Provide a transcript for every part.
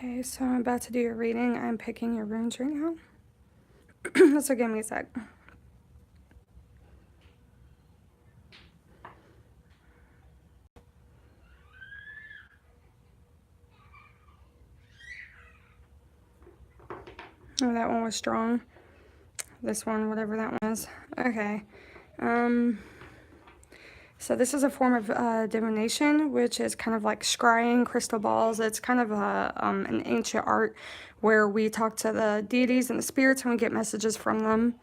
Okay, so I'm about to do your reading. I'm picking your runes right now. So give me a sec. Oh, that one was strong. This one, whatever that one is. Okay. So this is a form of divination, which is kind of like scrying crystal balls. It's kind of an ancient art where we talk to the deities and the spirits and we get messages from them.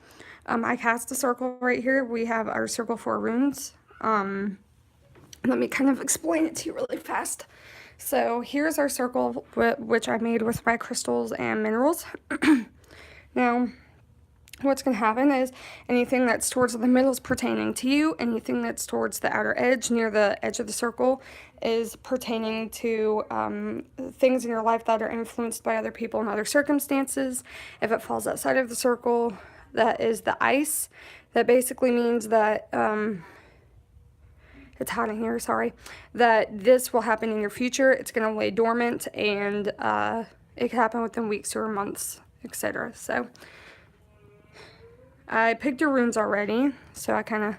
I cast a circle right here. We have our circle for runes. Let me kind of explain it to you really fast. So here's our circle, which I made with my crystals and minerals. Now, what's going to happen is anything that's towards the middle is pertaining to you. Anything that's towards the outer edge, near the edge of the circle, is pertaining to things in your life that are influenced by other people and other circumstances. If it falls outside of the circle, that is the ice. That basically means that it's hot in here, sorry, that this will happen in your future. It's going to lay dormant, and it could happen within weeks or months, etc. So I picked your runes already, so I kind of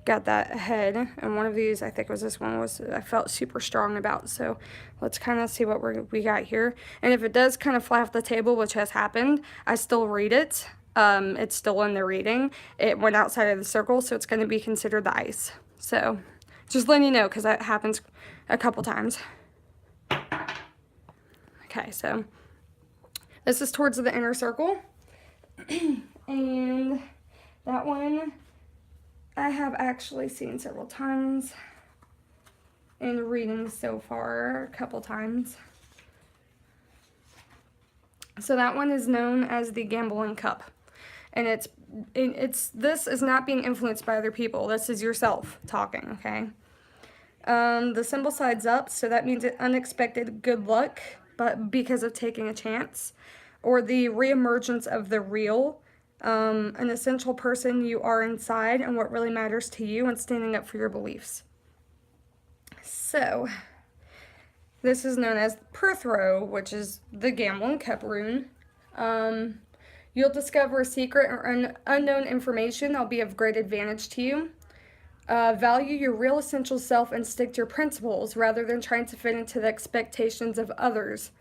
got that ahead. And one of these, I think it was this one, I felt super strong about. So let's kind of see what we got here. And if it does kind of fly off the table, which has happened, I still read it. It's still in the reading. It went outside of the circle, so it's going to be considered the ice. So just letting you know, because that happens a couple times. Okay, so this is towards the inner circle. And that one I have actually seen several times in readings so far, a couple times. So that one is known as the gambling cup. And this is not being influenced by other people. This is yourself talking, okay? The symbol sides up, so that means unexpected good luck, but because of taking a chance, or the reemergence of the real, an essential person you are inside and what really matters to you, and standing up for your beliefs. So this is known as Perthro, which is the gambling cup rune. You'll discover a secret or unknown information that'll be of great advantage to you. Value your real essential self and stick to your principles rather than trying to fit into the expectations of others.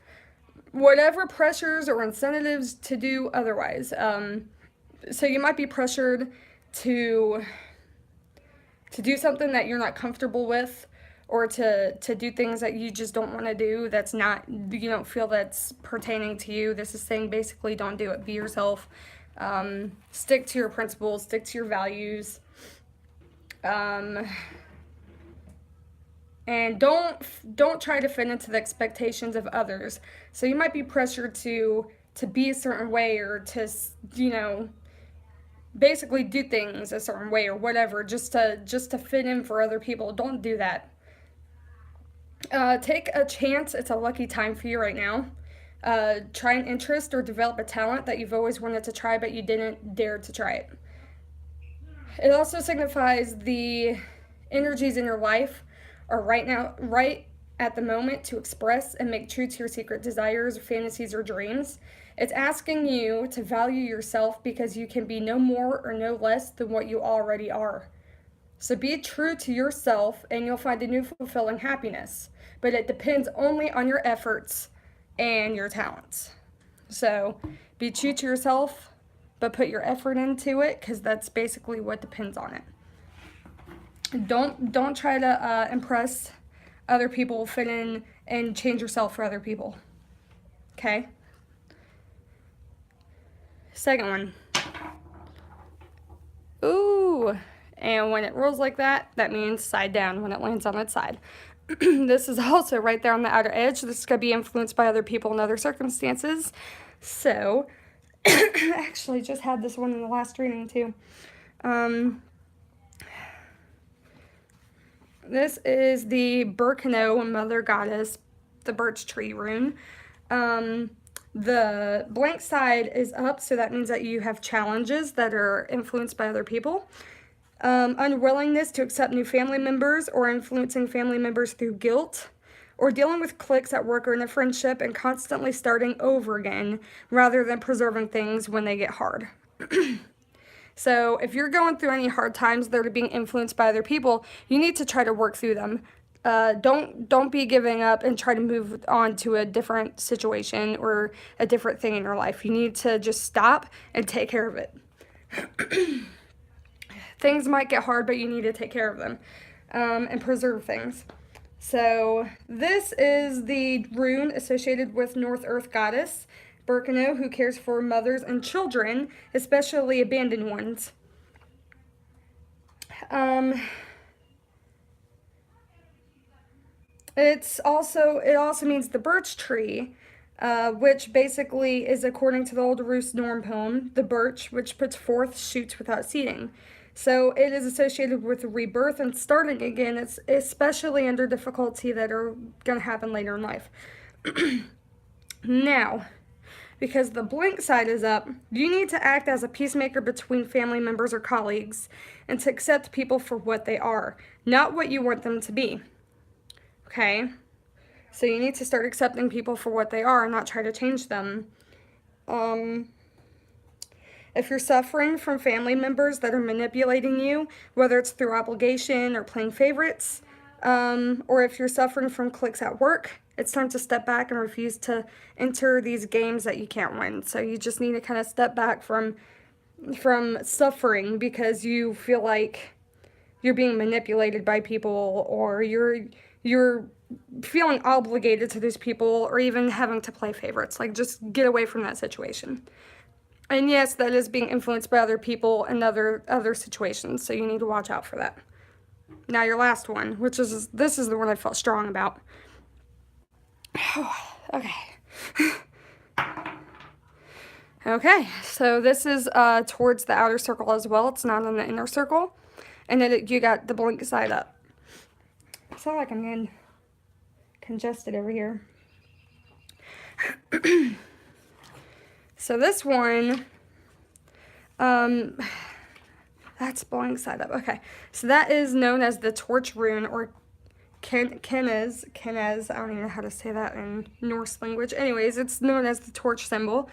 Whatever pressures or incentives to do otherwise. So you might be pressured to do something that you're not comfortable with, or to do things that you just don't want to do, that's not, you don't feel that's pertaining to you. This is saying basically don't do it. Be yourself. Stick to your principles. Stick to your values. And don't try to fit into the expectations of others. So you might be pressured to be a certain way, or to, basically do things a certain way or whatever, just to fit in for other people. Don't do that. Take a chance. It's a lucky time for you right now. Try an interest or develop a talent that you've always wanted to try but you didn't dare to try it. It also signifies the energies in your life are right at the moment to express and make true to your secret desires, fantasies, or dreams. It's asking you to value yourself because you can be no more or no less than what you already are. So be true to yourself and you'll find a new fulfilling happiness. But it depends only on your efforts and your talents. So be true to yourself, but put your effort into it, because that's basically what depends on it. Don't try to impress other people, fit in, and change yourself for other people. Okay? Second one. Ooh. And when it rolls like that, that means side down when it lands on its side. This is also right there on the outer edge. This is going to be influenced by other people and other circumstances. So, I actually just had this one in the last reading too. This is the Birkenau Mother Goddess, the birch tree rune. The blank side is up, so that means that you have challenges that are influenced by other people. Unwillingness to accept new family members, or influencing family members through guilt, or dealing with cliques at work or in a friendship and constantly starting over again rather than preserving things when they get hard. So if you're going through any hard times that are being influenced by other people, you need to try to work through them. Don't be giving up and try to move on to a different situation or a different thing in your life. You need to just stop and take care of it. Things might get hard, but you need to take care of them and preserve things. So this is the rune associated with North Earth Goddess Birkenau, who cares for mothers and children, especially abandoned ones. It also means the birch tree, which basically is, according to the Old Rus Norn poem, the birch which puts forth shoots without seeding. So it is associated with rebirth and starting again. It's especially under difficulty that are going to happen later in life. Now, because the blank side is up, you need to act as a peacemaker between family members or colleagues and to accept people for what they are, not what you want them to be. Okay? So you need to start accepting people for what they are and not try to change them. If you're suffering from family members that are manipulating you, whether it's through obligation or playing favorites, or if you're suffering from cliques at work, it's time to step back and refuse to enter these games that you can't win. So you just need to kind of step back from suffering because you feel like you're being manipulated by people, or you're feeling obligated to these people, or even having to play favorites. Like, just get away from that situation. And yes, that is being influenced by other people and other situations, so you need to watch out for that. Now your last one, this is the one I felt strong about. Okay. Okay, so this is towards the outer circle as well. It's not in the inner circle. And then you got the blank side up. I sound like I'm getting congested over here. So this one, that's blank side up. Okay, so that is known as the torch rune, or Kenez. I don't even know how to say that in Norse language. Anyways, it's known as the torch symbol.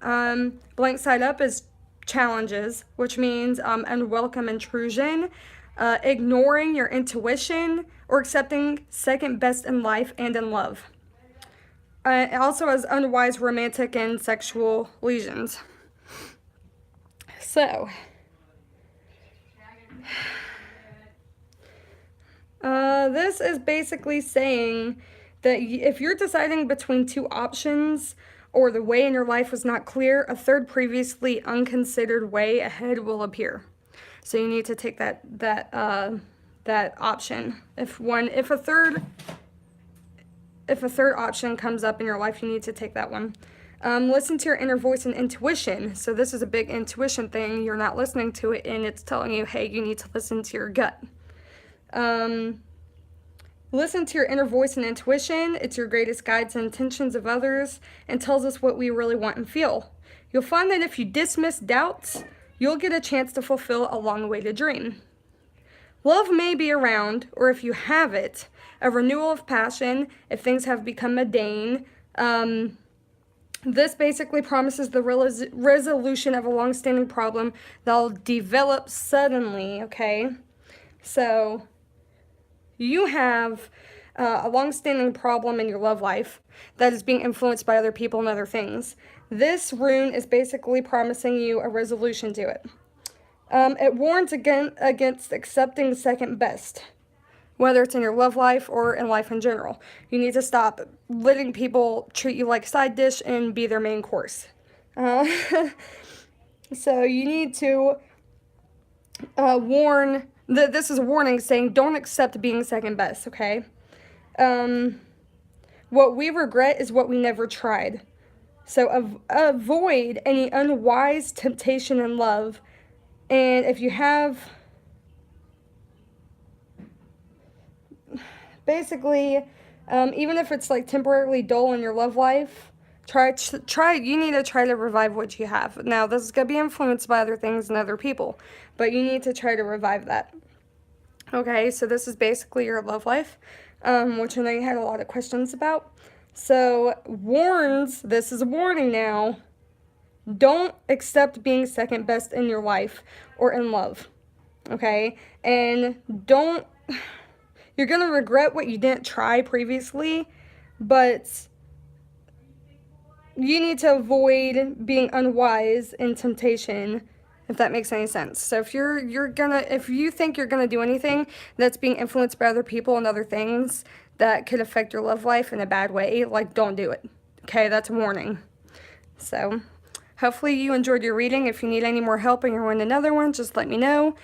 Blank side up is challenges, which means unwelcome intrusion, ignoring your intuition, or accepting second best in life and in love. It also has unwise romantic and sexual lesions. So, this is basically saying that if you're deciding between two options, or the way in your life was not clear, a third previously unconsidered way ahead will appear. So you need to take that option. If a third option comes up in your life, you need to take that one. Listen to your inner voice and intuition. So this is a big intuition thing. You're not listening to it, and it's telling you, hey, you need to listen to your gut. Listen to your inner voice and intuition. It's your greatest guides and intentions of others, and tells us what we really want and feel. You'll find that if you dismiss doubts, you'll get a chance to fulfill a long-awaited dream. Love may be around, or if you have it, a renewal of passion, if things have become mundane. This basically promises the resolution of a long-standing problem that'll develop suddenly, okay? So, you have a long-standing problem in your love life that is being influenced by other people and other things. This rune is basically promising you a resolution to it. It warns against accepting second best, whether it's in your love life or in life in general. You need to stop letting people treat you like side dish and be their main course. So you need to warn. This is a warning saying don't accept being second best, okay? What we regret is what we never tried. So avoid any unwise temptation in love. And if you have, basically, even if it's like temporarily dull in your love life, you need to try to revive what you have. Now, this is going to be influenced by other things and other people, but you need to try to revive that. Okay, so this is basically your love life. which I know you had a lot of questions about. So, warns, this is a warning now, don't accept being second best in your life or in love, okay? And don't, you're going to regret what you didn't try previously, but you need to avoid being unwise in temptation, if that makes any sense. So if if you think you're gonna do anything that's being influenced by other people and other things that could affect your love life in a bad way, like, don't do it. Okay, that's a warning. So hopefully you enjoyed your reading. If you need any more help and you're wanting another one, just let me know.